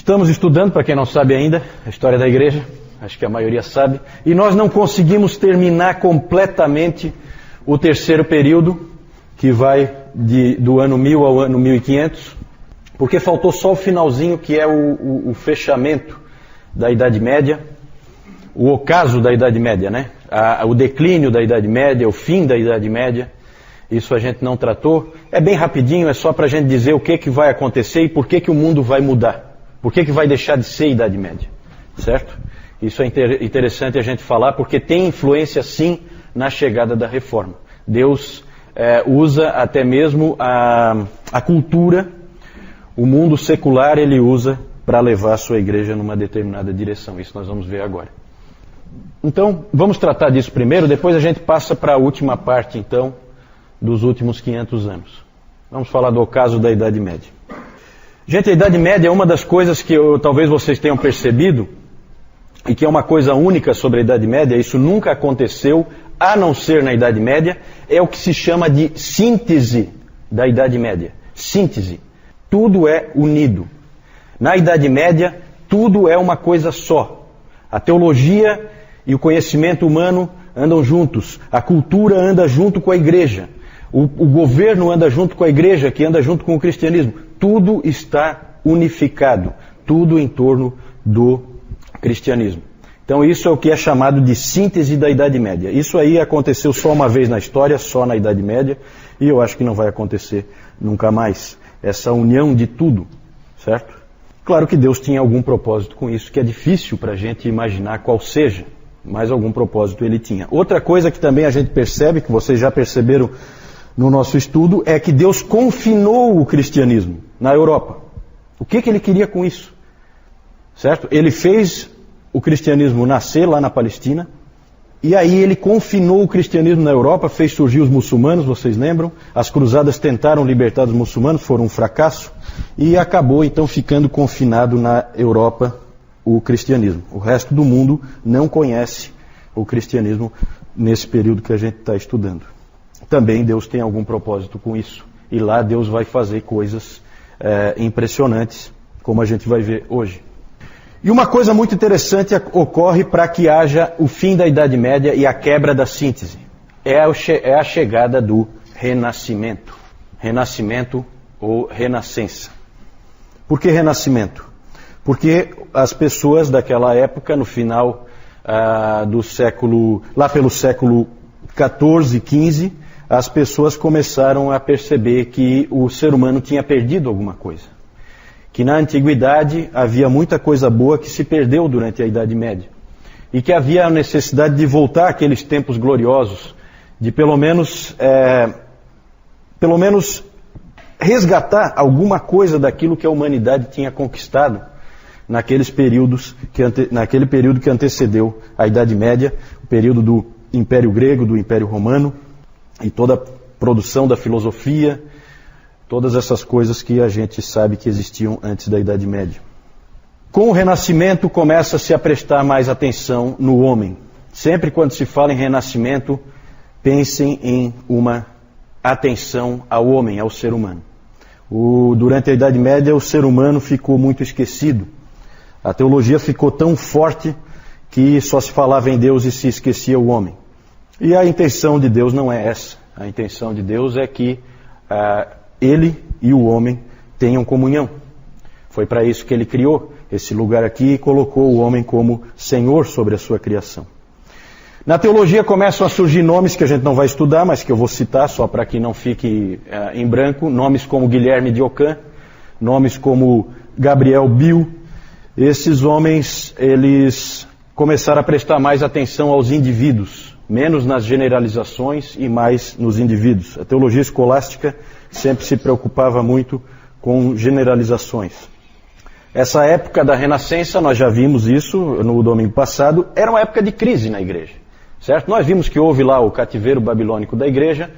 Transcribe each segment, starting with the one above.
Estamos estudando, para quem não sabe ainda, a história da igreja, acho que a maioria sabe, e nós não conseguimos terminar completamente o terceiro período, que vai do ano 1000 ao ano 1500, porque faltou só o finalzinho, que é o fechamento da Idade Média, o ocaso da Idade Média, né? O declínio da Idade Média, o fim da Idade Média. Isso a gente não tratou. É bem rapidinho, é só para a gente dizer o que vai acontecer e por que o mundo vai mudar. Por que vai deixar de ser Idade Média, certo? Isso é interessante a gente falar, porque tem influência sim na chegada da Reforma. Deus usa até mesmo a cultura, o mundo secular ele usa para levar a sua igreja numa determinada direção. Isso nós vamos ver agora. Então, vamos tratar disso primeiro, depois a gente passa para a última parte, então, dos últimos 500 anos. Vamos falar do ocaso da Idade Média. Gente, a Idade Média é uma das coisas que talvez vocês tenham percebido, e que é uma coisa única sobre a Idade Média, isso nunca aconteceu, a não ser na Idade Média, é o que se chama de síntese da Idade Média. Síntese. Tudo é unido. Na Idade Média, tudo é uma coisa só. A teologia e o conhecimento humano andam juntos. A cultura anda junto com a igreja. O governo anda junto com a igreja, que anda junto com o cristianismo. Tudo está unificado. Tudo em torno do cristianismo. Então isso é o que é chamado de síntese da Idade Média. Isso aí aconteceu só uma vez na história, só na Idade Média, e eu acho que não vai acontecer nunca mais. Essa união de tudo, certo? Claro que Deus tinha algum propósito com isso, que é difícil para a gente imaginar qual seja, mas algum propósito ele tinha. Outra coisa que também a gente percebe, que vocês já perceberam no nosso estudo, é que Deus confinou o cristianismo na Europa. O que ele queria com isso? Certo? Ele fez o cristianismo nascer lá na Palestina, e aí ele confinou o cristianismo na Europa, fez surgir os muçulmanos, vocês lembram? As cruzadas tentaram libertar os muçulmanos, foram um fracasso, e acabou então ficando confinado na Europa o cristianismo. O resto do mundo não conhece o cristianismo nesse período que a gente está estudando. Também Deus tem algum propósito com isso, e lá Deus vai fazer coisas impressionantes, como a gente vai ver hoje. E uma coisa muito interessante ocorre para que haja o fim da Idade Média e a quebra da síntese. É a chegada do Renascimento. Renascimento ou Renascença. Por que Renascimento? Porque as pessoas daquela época, no final do século, lá pelo século XIV, XV, as pessoas começaram a perceber que o ser humano tinha perdido alguma coisa. Que na antiguidade havia muita coisa boa que se perdeu durante a Idade Média. E que havia a necessidade de voltar àqueles tempos gloriosos, de pelo menos resgatar alguma coisa daquilo que a humanidade tinha conquistado naquele período que antecedeu a Idade Média, o período do Império Grego, do Império Romano, e toda a produção da filosofia, todas essas coisas que a gente sabe que existiam antes da Idade Média. Com o Renascimento começa-se a prestar mais atenção no homem. Sempre quando se fala em Renascimento, pensem em uma atenção ao homem, ao ser humano. Durante a Idade Média o ser humano ficou muito esquecido. A teologia ficou tão forte que só se falava em Deus e se esquecia o homem. E a intenção de Deus não é essa. A intenção de Deus é que Ele e o homem tenham comunhão. Foi para isso que Ele criou esse lugar aqui e colocou o homem como Senhor sobre a sua criação. Na teologia começam a surgir nomes que a gente não vai estudar, mas que eu vou citar só para que não fique em branco. Nomes como Guilherme de Ockham, nomes como Gabriel Biel. Esses homens, eles começaram a prestar mais atenção aos indivíduos, menos nas generalizações e mais nos indivíduos. A teologia escolástica sempre se preocupava muito com generalizações. Essa época da Renascença, nós já vimos isso no domingo passado, era uma época de crise na igreja, certo? Nós vimos que houve lá o cativeiro babilônico da igreja,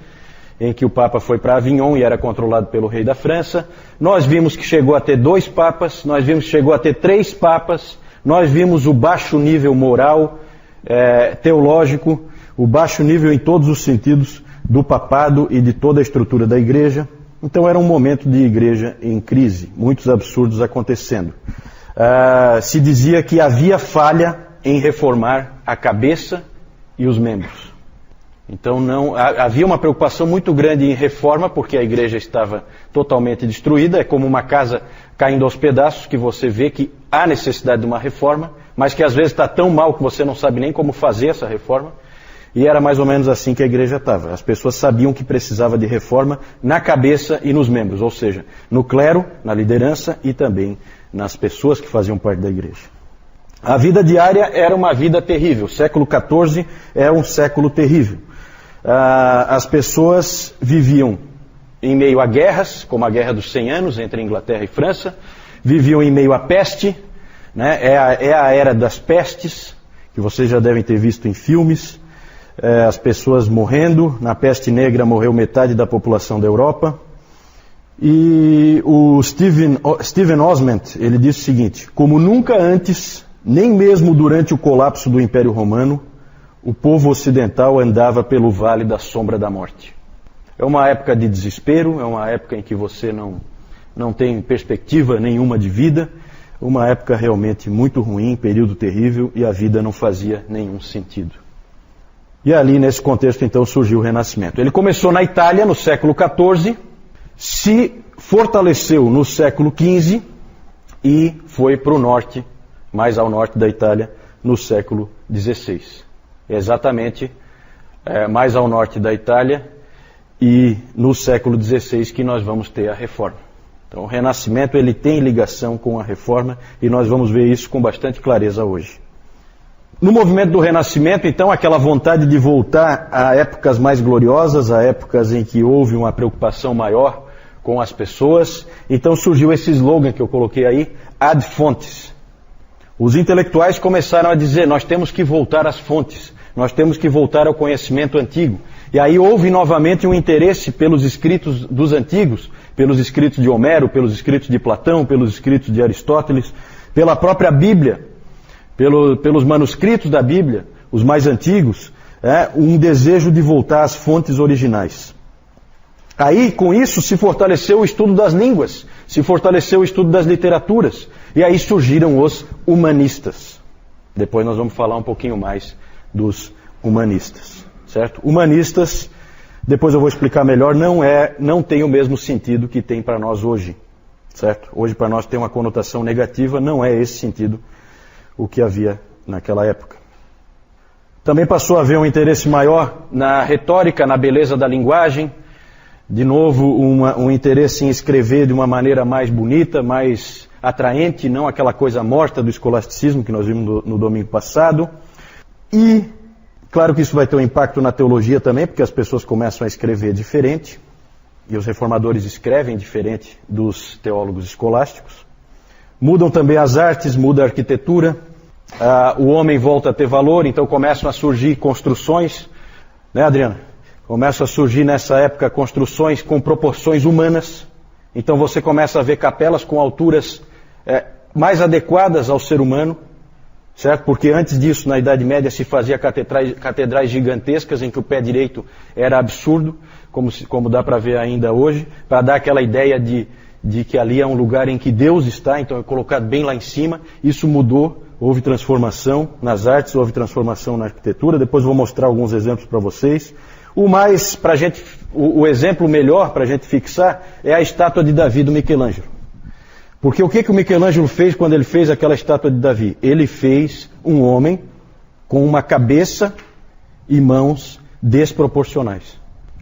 em que o Papa foi para Avignon e era controlado pelo rei da França. Nós vimos que chegou a ter 2 papas, nós vimos que chegou a ter 3 papas, nós vimos o baixo nível moral, teológico, o baixo nível em todos os sentidos do papado e de toda a estrutura da igreja. Então era um momento de igreja em crise, muitos absurdos acontecendo. se dizia que havia falha em reformar a cabeça e os membros. Então havia uma preocupação muito grande em reforma, porque a igreja estava totalmente destruída. É como uma casa caindo aos pedaços, que você vê que há necessidade de uma reforma, mas que às vezes está tão mal que você não sabe nem como fazer essa reforma. E era mais ou menos assim que a igreja estava. As pessoas sabiam que precisava de reforma na cabeça e nos membros, ou seja, no clero, na liderança e também nas pessoas que faziam parte da igreja. A vida diária era uma vida terrível. O século XIV é um século terrível. As pessoas viviam em meio a guerras, como a Guerra dos 100 Anos entre Inglaterra e França, viviam em meio à peste, né? É a era das pestes, que vocês já devem ter visto em filmes, as pessoas morrendo. Na peste negra morreu metade da população da Europa. E o Stephen Osment, ele disse o seguinte: como nunca antes, nem mesmo durante o colapso do Império Romano, o povo ocidental andava pelo vale da sombra da morte. É uma época de desespero, é uma época em que você não tem perspectiva nenhuma de vida, uma época realmente muito ruim, período terrível, e a vida não fazia nenhum sentido. E ali, nesse contexto, então, surgiu o Renascimento. Ele começou na Itália, no século XIV, se fortaleceu no século XV e foi para o norte, mais ao norte da Itália, no século XVI. Exatamente mais ao norte da Itália e no século XVI que nós vamos ter a reforma. Então o Renascimento ele tem ligação com a reforma e nós vamos ver isso com bastante clareza hoje. No movimento do Renascimento, então, aquela vontade de voltar a épocas mais gloriosas, a épocas em que houve uma preocupação maior com as pessoas, então surgiu esse slogan que eu coloquei aí, ad fontes. Os intelectuais começaram a dizer, nós temos que voltar às fontes, nós temos que voltar ao conhecimento antigo. E aí houve novamente um interesse pelos escritos dos antigos, pelos escritos de Homero, pelos escritos de Platão, pelos escritos de Aristóteles, pela própria Bíblia, pelos manuscritos da Bíblia, os mais antigos, um desejo de voltar às fontes originais. Aí, com isso, se fortaleceu o estudo das línguas, se fortaleceu o estudo das literaturas, e aí surgiram os humanistas. Depois nós vamos falar um pouquinho mais dos humanistas, certo? Humanistas, depois eu vou explicar melhor, não tem o mesmo sentido que tem para nós hoje, certo? Hoje para nós tem uma conotação negativa, não é esse sentido o que havia naquela época. Também passou a haver um interesse maior na retórica, na beleza da linguagem, de novo um interesse em escrever de uma maneira mais bonita, mais atraente, não aquela coisa morta do escolasticismo que nós vimos no domingo passado. E, claro que isso vai ter um impacto na teologia também, porque as pessoas começam a escrever diferente, e os reformadores escrevem diferente dos teólogos escolásticos. Mudam também as artes, muda a arquitetura, o homem volta a ter valor, então começam a surgir construções, né, Adriana? Começam a surgir nessa época construções com proporções humanas, então você começa a ver capelas com alturas mais adequadas ao ser humano, certo? Porque antes disso, na Idade Média, se fazia catedrais gigantescas em que o pé direito era absurdo, como dá para ver ainda hoje, para dar aquela ideia de que ali é um lugar em que Deus está, então é colocado bem lá em cima. Isso mudou, houve transformação nas artes, houve transformação na arquitetura. Depois vou mostrar alguns exemplos para vocês. O exemplo melhor para a gente fixar é a estátua de Davi do Michelangelo. Porque o que o Michelangelo fez quando ele fez aquela estátua de Davi? Ele fez um homem com uma cabeça e mãos desproporcionais.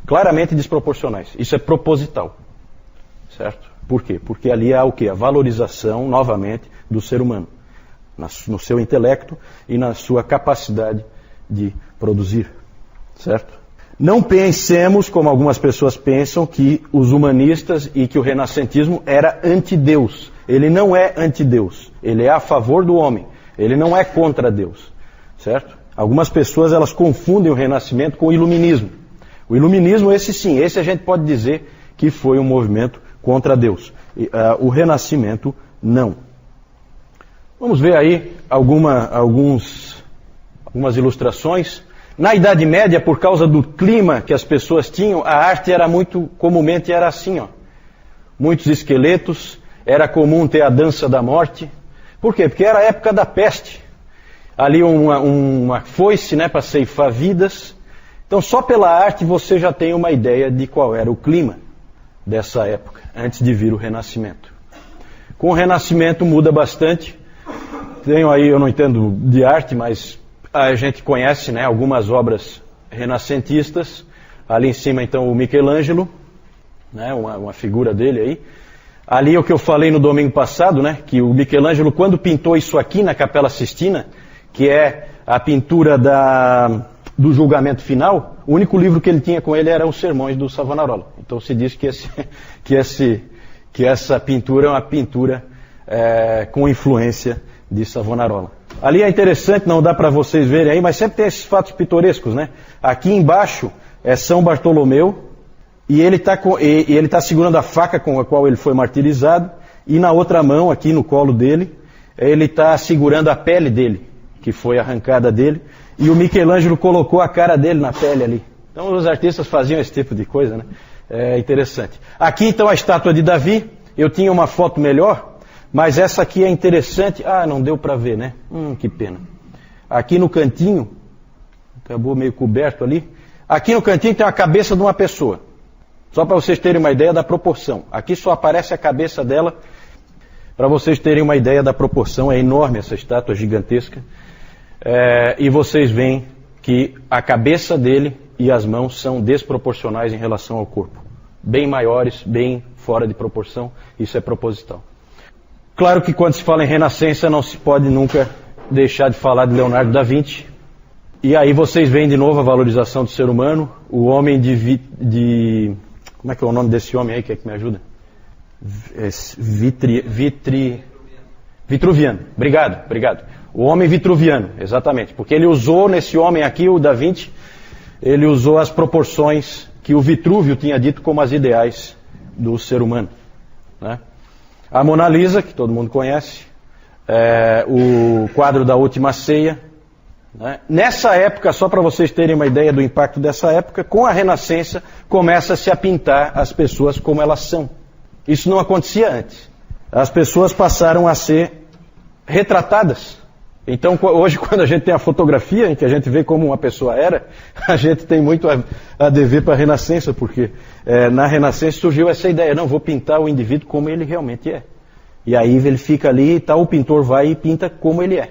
Claramente desproporcionais. Isso é proposital. Certo? Por quê? Porque ali há o quê? A valorização, novamente, do ser humano. No seu intelecto e na sua capacidade de produzir. Certo? Não pensemos, como algumas pessoas pensam, que os humanistas e que o renascentismo era anti-Deus. Ele não é anti-Deus. Ele é a favor do homem. Ele não é contra Deus. Certo? Algumas pessoas elas confundem o renascimento com o iluminismo. O iluminismo, esse sim, esse a gente pode dizer que foi um movimento contra Deus. O renascimento, não. Vamos ver aí algumas ilustrações. Na Idade Média, por causa do clima que as pessoas tinham, a arte era comumente era assim, ó. Muitos esqueletos, era comum ter a dança da morte, Por quê? Porque era a época da peste. Ali uma foice, né, para ceifar vidas. Então só pela arte você já tem uma ideia de qual era o clima dessa época, antes de vir o Renascimento. Com o Renascimento muda bastante. Tenho aí, eu não entendo de arte, mas a gente conhece, né, algumas obras renascentistas. Ali em cima então o Michelangelo, né, uma figura dele aí. Ali é o que eu falei no domingo passado, né, que o Michelangelo, quando pintou isso aqui na Capela Sistina, que é a pintura do julgamento final, o único livro que ele tinha com ele eram os sermões do Savonarola. Então se diz que essa pintura é uma pintura com influência de Savonarola. Ali é interessante, não dá para vocês verem aí, mas sempre tem esses fatos pitorescos, né? Aqui embaixo é São Bartolomeu, e ele está segurando a faca com a qual ele foi martirizado, e na outra mão, aqui no colo dele, ele está segurando a pele dele, que foi arrancada dele, e o Michelangelo colocou a cara dele na pele ali. Então os artistas faziam esse tipo de coisa, né? É interessante. Aqui então a estátua de Davi, eu tinha uma foto melhor, mas essa aqui é interessante. Ah, não deu para ver, né? Que pena. Aqui no cantinho, acabou meio coberto ali, aqui no cantinho tem a cabeça de uma pessoa. Só para vocês terem uma ideia da proporção. Aqui só aparece a cabeça dela, para vocês terem uma ideia da proporção. É enorme essa estátua, gigantesca. E vocês veem que a cabeça dele e as mãos são desproporcionais em relação ao corpo. Bem maiores, bem fora de proporção. Isso é proposital. Claro que quando se fala em Renascença não se pode nunca deixar de falar de Leonardo da Vinci. E aí vocês veem de novo a valorização do ser humano. O homem como é que é o nome desse homem aí que me ajuda? Vitruviano. Obrigado. O homem vitruviano, exatamente. Porque ele usou nesse homem aqui, o Da Vinci, ele usou as proporções que o Vitrúvio tinha dito como as ideais do ser humano, né? A Mona Lisa, que todo mundo conhece, o quadro da Última Ceia, né? Nessa época, só para vocês terem uma ideia do impacto dessa época, com a Renascença começa-se a pintar as pessoas como elas são. Isso não acontecia antes. As pessoas passaram a ser retratadas. Então hoje quando a gente tem a fotografia em que a gente vê como uma pessoa era, a gente tem muito a dever para a Renascença, porque na Renascença surgiu essa ideia, não, vou pintar o indivíduo como ele realmente é. E aí ele fica ali e tal, o pintor vai e pinta como ele é.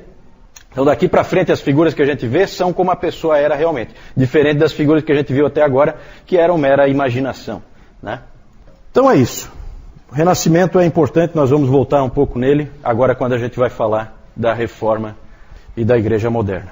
Então daqui para frente as figuras que a gente vê são como a pessoa era realmente, diferente das figuras que a gente viu até agora, que eram mera imaginação, né? Então é isso. O Renascimento é importante, nós vamos voltar um pouco nele, agora quando a gente vai falar da Reforma e da Igreja Moderna.